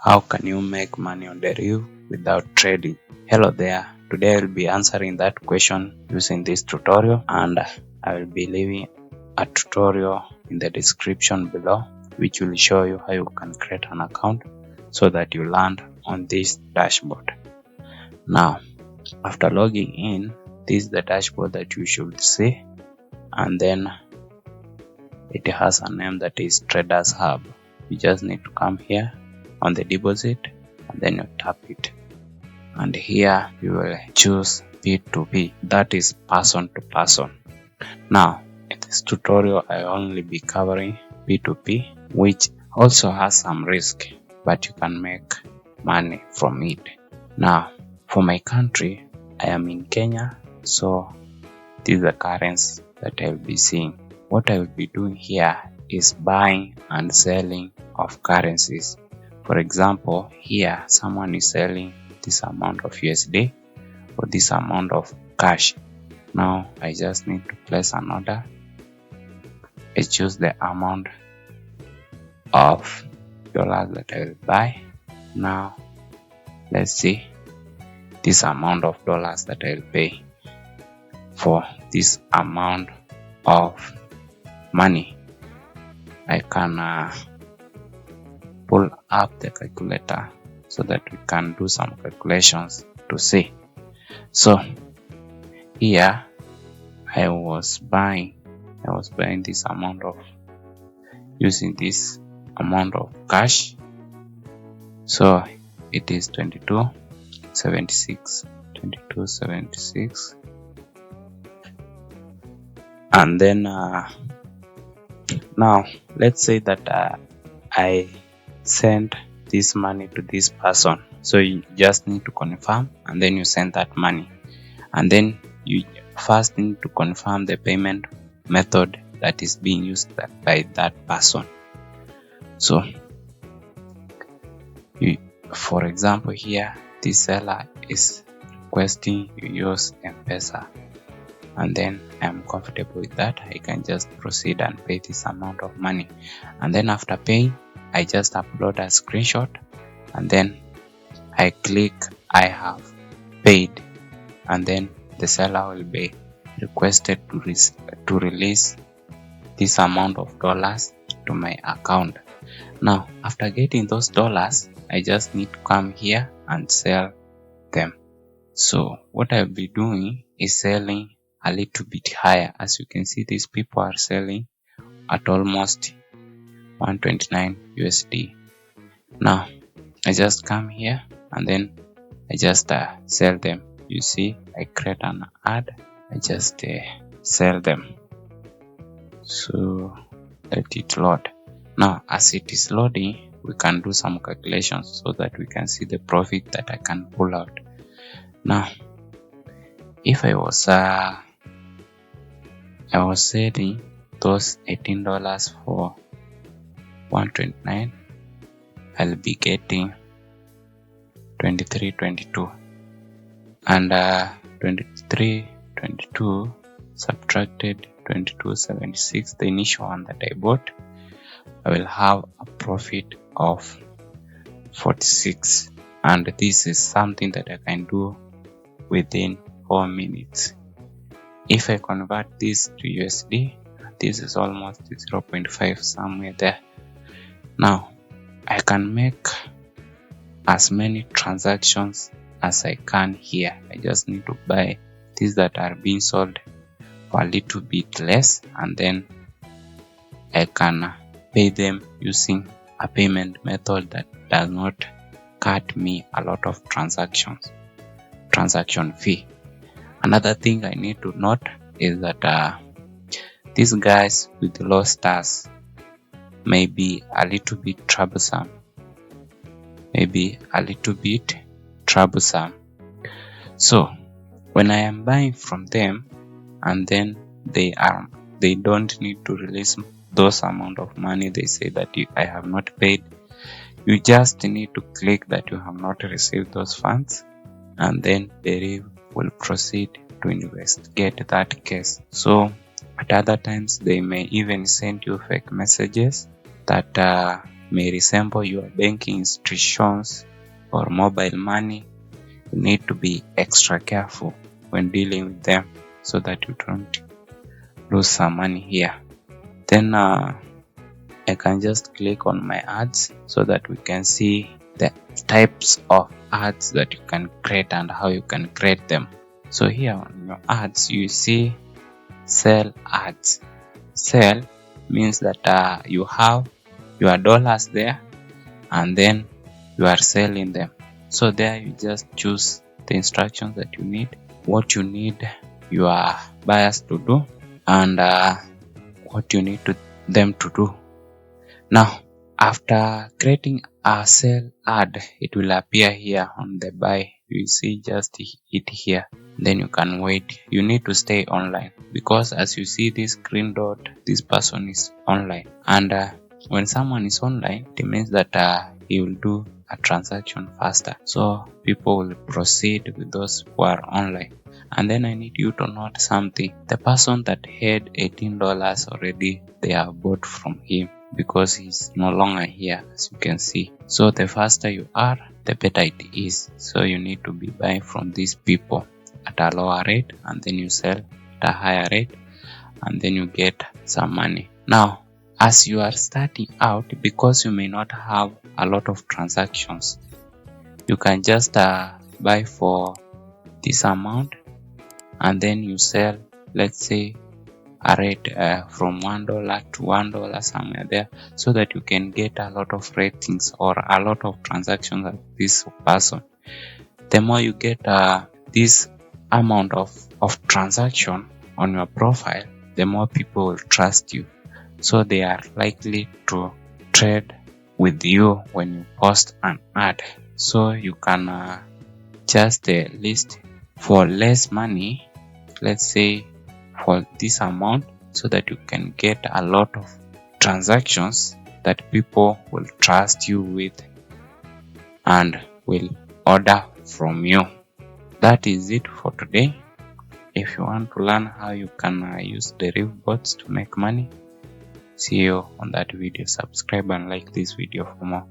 How can you make money on Deriv without trading? Hello there. Today I will be answering that question using this tutorial, and I will be leaving a tutorial in the description below which will show you how you can create an account so that you land on this dashboard. Now, after logging in, this is the dashboard that you should see, and then it has a name that is Traders Hub. You just need to come here on the deposit and then you tap it, and here you will choose P2P, that is person to person. Now in this tutorial I only be covering P2P, which also has some risk, but you can make money from it. Now for my country, I am in Kenya, so this is the currency that I will be seeing. What I will be doing here is buying and selling of currencies. For example, here someone is selling this amount of USD or this amount of cash. Now I just need to place an order. I choose the amount of dollars that I will buy. Now let's see this amount of dollars that I will pay for this amount of money. I can pull up the calculator so that we can do some calculations to see. So here I was buying this amount of, using this amount of cash, so it is 22.76, and then now let's say that I send this money to this person. So you just need to confirm and then you send that money, and then you first need to confirm the payment method that is being used by that person. So for example, here this seller is requesting you use M-Pesa, and then I'm comfortable with that. I can just proceed and pay this amount of money, and then after paying I just upload a screenshot, and then I click I have paid, and then the seller will be requested to release this amount of dollars to my account. Now after getting those dollars, I just need to come here and sell them. So what I'll be doing is selling a little bit higher. As you can see, these people are selling at almost 129 USD. Now I just come here and then I just sell them. You see, I create an ad, I just sell them. So let it load. Now as it is loading, we can do some calculations so that we can see the profit that I can pull out. Now if I was selling those $18 for 129, I'll be getting 23.22, and 23.22 subtracted 22.76, the initial one that I bought, I will have a profit of 46, and this is something that I can do within 4 minutes. If I convert this to USD, this is almost 0.5, somewhere there. Now I can make as many transactions as I can here. I just need to buy these that are being sold for a little bit less, and then I can pay them using a payment method that does not cut me a lot of transaction fee. Another thing I need to note is that these guys with low stars may be a little bit troublesome. So when I am buying from them and then they don't need to release those amount of money, they say that I have not paid, you just need to click that you have not received those funds, and then Deriv will proceed to investigate that case. So at other times they may even send you fake messages that may resemble your banking institutions or mobile money. You need to be extra careful when dealing with them so that you don't lose some money here. Then I can just click on my ads so that we can see the types of ads that you can create and how you can create them. So here on your ads, you see sell ads. Sell means that you have your dollars there and then you are selling them. So there you just choose the instructions that you need, what you need your buyers to do, and what you need them to do. Now, after creating a sell ad, it will appear here on the buy. You see just it here. Then you can wait. You need to stay online because as you see this green dot, this person is online. And when someone is online, it means that he will do a transaction faster. So people will proceed with those who are online. And then I need you to note something. The person that had $18 already, they have bought from him because he's no longer here, as you can see. So the faster you are, the better it is. So you need to be buying from these people at a lower rate, and then you sell at a higher rate, and then you get some money. Now, as you are starting out, because you may not have a lot of transactions, you can just buy for this amount, and then you sell, let's say, a rate from $1 to $1 somewhere there, so that you can get a lot of ratings or a lot of transactions of this person. The more you get this amount of transaction on your profile, the more people will trust you. So they are likely to trade with you when you post an ad. So you can just list for less money, let's say for this amount, so that you can get a lot of transactions that people will trust you with and will order from you. That is it for today. If you want to learn how you can use Deriv bots to make money, see you on that video. Subscribe and like this video for more.